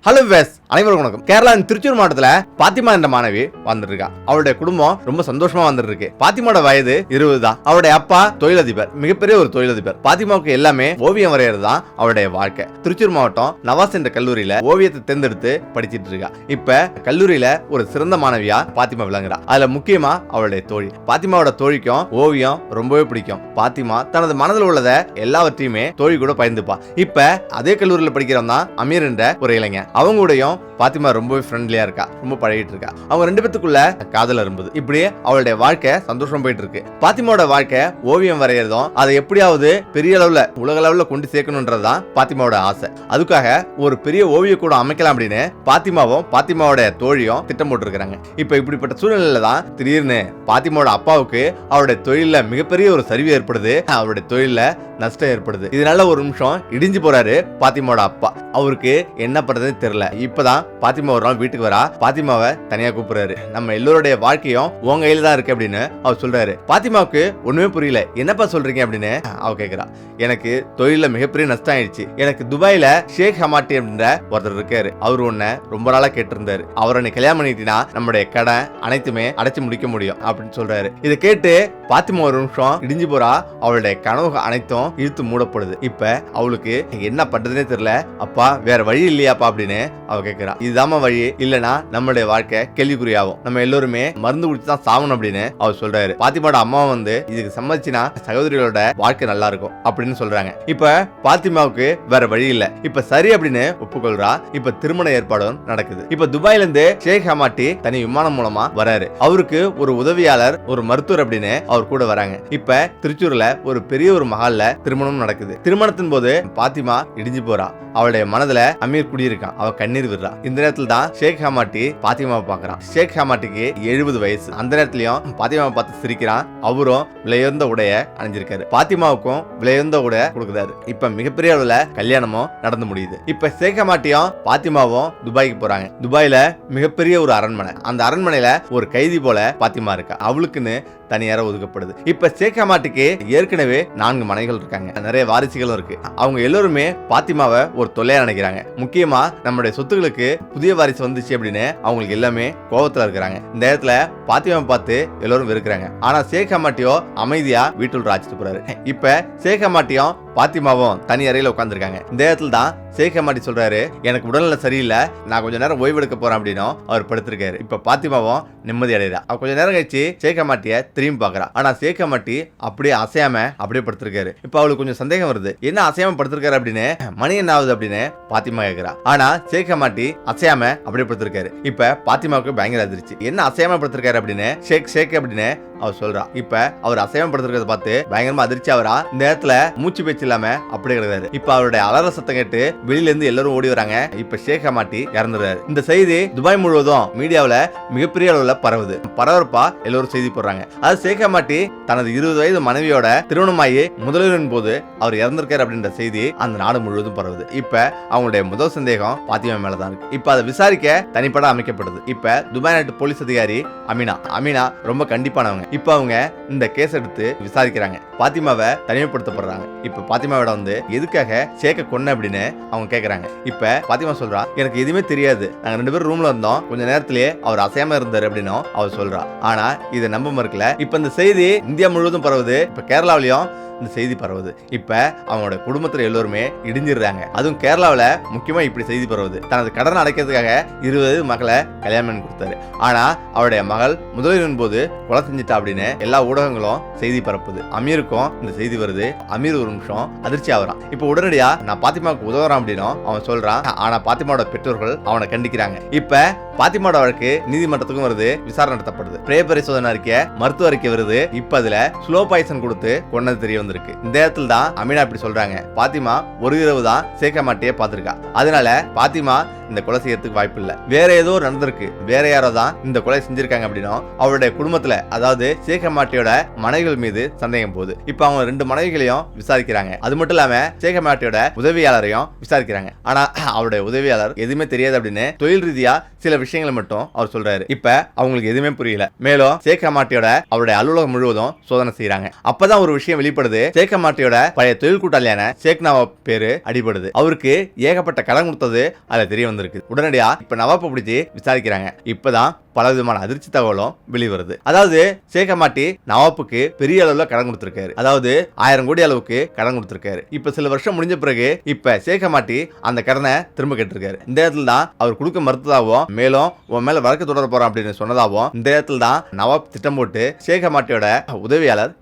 Hello ways அனைவருக்கும் வணக்கம். கேரளாவின் திருச்சூர் மாவட்டத்துல பாத்திமா என்ற மாணவி வந்துட்டு இருக்கா. அவருடைய குடும்பம் ரொம்ப சந்தோஷமா வந்துட்டு இருக்கு. பாத்திமாவோட வயது 20 தான். அவருடைய அப்பா தொழிலதிபர், மிகப்பெரிய ஒரு தொழிலதிபர். பாத்திமாவுக்கு எல்லாமே ஓவியம் வரைகிறது தான் அவருடைய வாழ்க்கை. திருச்சூர் மாவட்டம் நவாஸ் என்ற கல்லூரியில ஓவியத்தை தேர்ந்தெடுத்து படிச்சிட்டு இருக்கா. இப்ப கல்லூரியில ஒரு சிறந்த மாணவியா பாத்திமா விளங்குறா. அதுல முக்கியமா அவருடைய தோழி. பாத்திமாவோட தோழிக்கும் ஓவியம் ரொம்பவே பிடிக்கும். பாத்திமா தனது மனதில் உள்ளதை எல்லாவற்றையுமே தோழி கூட பகிர்ந்துப்பா. இப்ப அதே கல்லூரியில படிக்கிறவன் தான் அமீர் என்ற ஒரு இளைஞன். அவங்க கூடயும் பாத்திமா ரொம்பவே ஃப்ரெண்ட்லியா இருக்கா, ரொம்ப பழகிட்டு இருக்கா. அவங்க ரெண்டு பேத்துக்குள்ள காதல் இருந்தது. இப்படியே அவளுடைய வாழ்க்கை சந்தோஷம் போயிட்டு இருக்கு. பாத்திமாவோட வாழ்க்கை ஓவியம் வரைகிறதும் அதை எப்படியாவது பெரிய அளவுல உலக அளவுல கொண்டு சேர்க்கணும்ன்றதுதான் பாத்திமாவோட ஆசை. அதுக்காக ஒரு பெரிய ஓவிய கூட அமைக்கலாம் அப்படின்னு பாத்திமாவும் பாத்திமாவோட தோழியும் திட்டம் போட்டு இருக்காங்க. இப்ப இப்படிப்பட்ட சூழ்நிலையில தான் திடீர்னு பாத்திமாவோட அப்பாவுக்கு அவருடைய தொழில மிகப்பெரிய ஒரு சரிவு ஏற்படுது. அவருடைய தொழில நஷ்டம் ஏற்படுது. இதனால ஒரு நிமிஷம் இடிஞ்சு போறாரு பாத்திமாவோட அப்பா. அவருக்கு என்ன பண்றதுன்னு தெரியல. இப்பதான் பாத்திமா ஒரு நாள் வீட்டுக்கு வரா. பாத்திமாவை தனியா கூப்பிடுறாரு. நம்ம எல்லோருடைய வாழ்க்கையும் உங்க கையில தான் இருக்கு அப்படின்னு அவர் சொல்றாரு. பாத்திமாவுக்கு ஒண்ணுமே புரியல. என்னப்பா சொல்றீங்க அப்படின்னு அவ கேக்குறா. எனக்கு தொழில மிகப்பெரிய நஷ்டம் ஆயிடுச்சு. எனக்கு துபாயில ஷேக் ஹமாட்டி அப்படின்ற ஒருத்தர் இருக்காரு. அவரு உன்னை ரொம்ப நாளா கேட்டிருந்தாரு. அவரை நீ கல்யாணம் பண்ணிட்டீங்கன்னா நம்முடைய கடன் அனைத்துமே அடைச்சு முடிக்க முடியும் அப்படின்னு சொல்றாரு. இதை கேட்டு பாத்திமா ஒரு நிமிஷம் இடிஞ்சு போறா. அவளுடைய கனவு அனைத்தும் இழுத்து மூடப்படுது. இப்ப அவளுக்கு என்ன பண்றதுனே தெரியல. அப்பா வேற வழி இல்லையாப்பா அப்படின்னு அவ கேக்குறா. இதுதாம வழி, இல்லனா நம்மளுடைய வாழ்க்கை கேள்விக்குறியாகும். நம்ம எல்லோருமே மருந்து குடிச்சு தான் சாவணும் அப்படின்னு அவர் சொல்றாரு. பாத்திமாவோட அம்மா வந்து இதுக்கு சம்மதிச்சுனா சகோதரிகளோட வாழ்க்கை நல்லா இருக்கும் அப்படின்னு சொல்றாங்க. இப்ப பாத்திமாவுக்கு வேற வழி இல்ல. இப்ப சரி அப்படின்னு ஒப்புக்கொள்றா. இப்ப திருமண ஏற்பாடும் நடக்குது. இப்ப துபாயில இருந்து ஷேக் ஹமாட்டி தனி விமானம் மூலமா வராரு. அவருக்கு ஒரு உதவியாளர், ஒரு மருத்துவர் அப்படின்னு அவர் கூட வராங்க. இப்ப திருச்சூர்ல ஒரு பெரிய ஒரு மஹால்ல திருமணம் நடக்குது. திருமணத்தின் போது பாத்திமா இடிஞ்சு போறா. அவளுடைய மனதுல அமீர் குடியிருக்கான். அவ கண்ணீர் விடுறா. இந்த நேரத்துல தான் ஷேக் ஹமாட்டி பாத்திமாவை பாக்குறான். ஷேக் ஹமாட்டிக்கு 70 வயசு. அந்த நேரத்திலயும் பாத்திமாவை பார்த்து சிரிக்கிறான். அவரும் விலையுயர்ந்த உடைய அணிஞ்சிருக்காரு. பாத்திமாவுக்கும் விலையுயர்ந்த உடைய கொடுக்குறாரு. இப்ப மிகப்பெரிய அளவுல கல்யாணமும் நடந்து முடியுது. இப்ப ஷேக் ஹமாட்டியும் பாத்திமாவும் துபாய்க்கு போறாங்க. துபாயில மிகப்பெரிய ஒரு அரண்மனை. அந்த அரண்மனையில ஒரு கைதி போல பாத்திமா இருக்கா. அவளுக்குன்னு தனியார ஒதுக்கப்படுது. இப்ப ஷேக் ஹமாட்டிக்கு ஏற்கனவே 4 மனைகள் இருக்காங்க. நிறைய வாரிசுகளும் இருக்கு. அவங்க எல்லாருமே பாத்திமாவை ஒரு தொல்லையா நினைக்கிறாங்க. முக்கியமா நம்மளுடைய சொத்துக்களுக்கு புதிய வாரிசு வந்துச்சு அப்படின்னு அவங்களுக்கு எல்லாமே கோபத்துல இருக்கிறாங்க. இந்த இடத்துல பாத்திமாவை பார்த்து எல்லாரும் வெறுக்கிறாங்க. ஆனா ஷேக் ஹமாட்டியோ அமைதியா வீட்டுல ராச்சிட்டு போறாரு. இப்ப ஷேக் ஹமாட்டியும் பாத்திமாவும் தனி அறையில உட்காந்துருக்காங்க. இந்த இடத்துல தான் ஷேக் ஹமாட்டி சொல்றாரு, எனக்கு உடல்நிலை சரியில்லை, நான் கொஞ்ச நேரம் ஓய்வு எடுக்க போறேன் அப்படின்னு அவர் படுத்திருக்காரு. இப்ப பாத்திமாவும் நிம்மதி அடைகிறா. அவர் கொஞ்ச நேரம் கழிச்சு ஷேக் ஹமாட்டிய திரும்பி பாக்குறா. ஆனா ஷேக் ஹமாட்டி அப்படியே அசையாம அப்படியே படுத்திருக்காரு. இப்ப அவளுக்கு கொஞ்சம் சந்தேகம் வருது. என்ன அசையாம படுத்திருக்காரு அப்படின்னு, மணி என்ன ஆகுது அப்படின்னு பாத்திமா கேக்குறா. ஆனா ஷேக் ஹமாட்டி அசையாம அப்படியே படுத்திருக்காரு. இப்ப பாத்திமாவுக்கு பயங்கர அதிர்ச்சி. என்ன அசையாம படுத்திருக்காரு அப்படின்னு ஷேக் அப்படின்னு அவர் சொல்றா. இப்ப அவர் அசையாம படுத்திருக்கிறத பார்த்து பயங்கரமா அதிர்ச்சி ஆவரா. இந்த இடத்துல மூச்சு பேச்சு இல்லாம அப்படியே கிடக்குறாரு. இப்ப அவருடைய அலற சத்தம் கேட்டு வெளியில இருந்து எல்லாரும் ஓடி வராங்க. இப்ப ஷேக் ஹமாட்டி இறந்துறாரு. இந்த செய்தி துபாய் முழுவதும் மீடியாவில மிகப்பெரிய அளவுல பரவுது. பரபரப்பா எல்லாரும் செய்தி போடுறாங்க. அது ஷேக் ஹமாட்டி தனது 20 வயது மனைவியோட திருமணமாயி முதலின் போது அவர் இறந்திருக்காரு அப்படின்ற செய்தி அந்த நாடு முழுவதும் பரவுது. இப்ப அவங்களுடைய முதல் சந்தேகம் பாத்திமா மேலதான் இருக்கு. இப்ப அதை விசாரிக்க தனிப்பட அமைக்கப்படுது. இப்ப துபாய் நாட்டு போலீஸ் அதிகாரி அமீனா ரொம்ப கண்டிப்பானவங்க. இப்ப அவங்க இந்த கேஸ் எடுத்து விசாரிக்கிறாங்க. பாத்திமாவை தனிமைப்படுத்தப்படுறாங்க. இப்ப பாத்திமாவோட வந்து எதுக்காக ஷேக்க கொன்ன அப்படின்னு அவங்க கேக்குறாங்க. இப்ப பாத்திமா சொல்றா, எனக்கு எதுவுமே தெரியாது, நாங்க 2 பேரும் ரூம்ல இருந்தோம், கொஞ்ச நேரத்திலேயே அவர் அசையாம இருந்தாரு அப்படின்னு அவர் சொல்றா. ஆனா இதை நம்ப மறுக்கல. இப்ப இந்த செய்தி இந்தியா முழுவதும் பரவுது. இப்ப கேரளாவிலயும் இந்த செய்தி பரவுது. இப்ப அவங்களோட குடும்பத்துல எல்லோருமே இடிஞ்சிடுறாங்க. அதுவும் கேரளாவில முக்கியமா இப்படி செய்தி பரவுது. தனது கடன் அடைக்கிறதுக்காக 20 மகளை கல்யாணம் பண்ணி கொடுத்தாரு. ஆனா அவருடைய மகள் முதலின் போது கொலை செஞ்சிட்டா அப்படின்னு எல்லா ஊடகங்களும் செய்தி பரப்புது. அமீருக்கும் இந்த செய்தி வருது. அமீர் ஒரு நிமிஷம் அதிர்ச்சி ஆகுறான். இப்ப உடனடியா நான் பாத்திமாவுக்கு உதவுறான் அப்படின்னு அவன் சொல்றான். ஆனா பாத்திமாவோட பெற்றோர்கள் அவனை கண்டிக்கிறாங்க. இப்ப பாத்திமாவோட வழக்கு நீதிமன்றத்துக்கும் வருது. விசாரணை நடத்தப்படுது. பிரேய பரிசோதனை அறிக்கை, மருத்துவ அறிக்கை வருது. இப்ப அதுல ஸ்லோ பாய்சன் கொடுத்து கொன்னது தெரிய வந்திருக்கு. இந்த இடத்துல தான் அமீனா இப்படி சொல்றாங்க, பாத்திமா ஒரு இரவு தான் ஷேக் ஹமாட்டியை பார்த்திருக்கா. அதனால பாத்திமா இந்த கொலை செய்யறதுக்கு வாய்ப்பு இல்ல, வேற ஏதோ நடந்திருக்கு, வேற யாரோ தான் இந்த கொலை செஞ்சிருக்காங்க அப்படின்னும் அவருடைய குடும்பத்துல, அதாவது ஷேக் ஹமாட்டியோட மனைவிகள் மீது சந்தேகம் போகுது. இப்ப அவங்க 2 மனைவிகளையும் விசாரிக்கிறாங்க. அது மட்டும் இல்லாம ஷேக் ஹமாட்டியோட உதவியாளரையும் விசாரிக்கிறாங்க. ஆனா அவருடைய உதவியாளர் எதுவுமே தெரியாது அப்படின்னு தொழில் ரீதியா சில விஷயங்களை மட்டும் அவர் சொல்றாரு. இப்ப அவங்களுக்கு எதுவுமே புரியல. மேலும் ஷேக் ஹமாட்டியோட அவருடைய அலுவலகம் முழுவதும் சோதனை செய்யறாங்க. அப்பதான் ஒரு விஷயம் வெளிப்படுது. ஷேக் ஹமாட்டியோட பழைய தொழில் கூட்டாளியான ஷேக் நவாப் பேரு அடிபடுது. அவருக்கு ஏகப்பட்ட கடன் கொடுத்தது அதுல தெரிய வந்து வந்திருக்கு. உடனடியா இப்ப நவாப்பை பிடிச்சி விசாரிக்கிறாங்க. இப்பதான் பல விதமான அதிர்ச்சி தகவலும் வெளிவருது. அதாவது சேகமாட்டி நவாப்புக்கு பெரிய அளவுல கடன் கொடுத்திருக்காரு. அதாவது 1000 கோடி அளவுக்கு கடன் கொடுத்திருக்காரு. இப்ப சில வருஷம் முடிஞ்ச பிறகு இப்ப சேகமாட்டி அந்த கடனை திரும்ப கேட்டிருக்காரு. இந்த இடத்துல தான் அவர் கொடுக்க மறுத்ததாகவும் மேலும் உன் மேல வழக்கு தொடர போறோம் அப்படின்னு சொன்னதாகவும் இந்த இடத்துல தான் நவாப் திட்டம் போட்டு சேகமாட்டியோட உதவியாளர்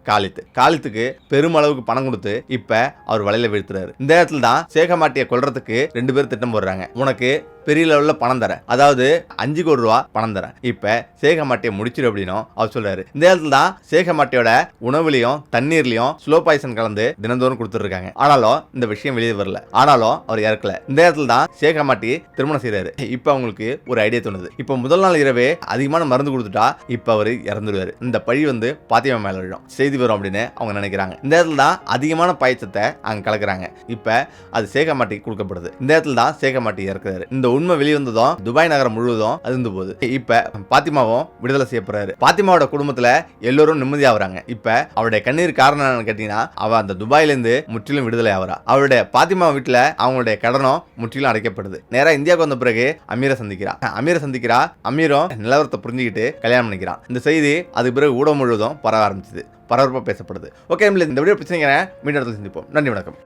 காலித்துக்கு பெருமளவுக்கு பணம் கொடுத்து இப்ப அவர் வலையில வீழ்த்துறாரு. இந்த இடத்துல தான் சேகமாட்டியை கொல்றதுக்கு 2 பேர் திட்டம் போடுறாங்க. உனக்கு பெரிய லெவல்ல பணம் தரேன், அதாவது 5 கோடி ரூபா பணம் தரேன், இப்ப சேகமாட்டியை முடிச்சிரு அப்படின்னும் அவர் சொல்றாரு. இந்த இடத்துல தான் சேகமாட்டியோட உணவுலையும் தண்ணீர்லயும் ஸ்லோ பாய்சன் கலந்து தினந்தோறும் கொடுத்துருக்காங்க. ஆனாலும் இந்த விஷயம் வெளியே வரல. ஆனாலும் அவர் இறக்கல. இந்த இடத்துல தான் சேகமாட்டி திருமணம் செய்யறாரு. இப்ப அவங்களுக்கு ஒரு ஐடியா தோணுது. இப்ப முதல் நாள் இரவே அதிகமான மருந்து கொடுத்துட்டா இப்ப அவரு இறந்துடுவாரு. இந்த பழி வந்து பாத்திமா மேல விழும், செய்தி வரும் அப்படின்னு அவங்க நினைக்கிறாங்க. இந்த இடத்துல தான் அதிகமான பாயசத்தை அங்க கலக்குறாங்க. இப்ப அது சேகமாட்டி கொடுக்கப்படுது. இந்த இடத்துல தான் சேகமாட்டி இறக்குறாரு. இந்த உண்மை வெளிவந்ததும் துபாய் நகரம் முழுவதும் அதிர்ந்து போகுது. இப்ப பாத்திமாவும் விடுதலை செய்யப்படுறாரு. பாத்திமாவோட குடும்பத்துல எல்லோரும் நிம்மதியாகிறாங்க. இப்ப அவருடைய கண்ணீர் காரணம் என்னன்னு கேட்டீங்கன்னா அவ அந்த துபாயில இருந்து முற்றிலும் விடுதலை ஆகிறா. அவருடைய பாத்திமா வீட்டுல அவங்களுடைய கடனும் முற்றிலும் அடைக்கப்படுது. நேரா இந்தியாவுக்கு வந்த பிறகு அமீரை சந்திக்கிறா. அமீரும் நிலவரத்தை புரிஞ்சுக்கிட்டு கல்யாணம் பண்ணிக்கிறான். இந்த செய்தி அதுக்கு பிறகு ஊடகம் முழுவதும் பரவ ஆரம்பிச்சது, பரபரப்பா பேசப்படுது. ஓகே, இந்த வீடியோ பிரச்சனை மீண்டும் சந்திப்போம். நன்றி, வணக்கம்.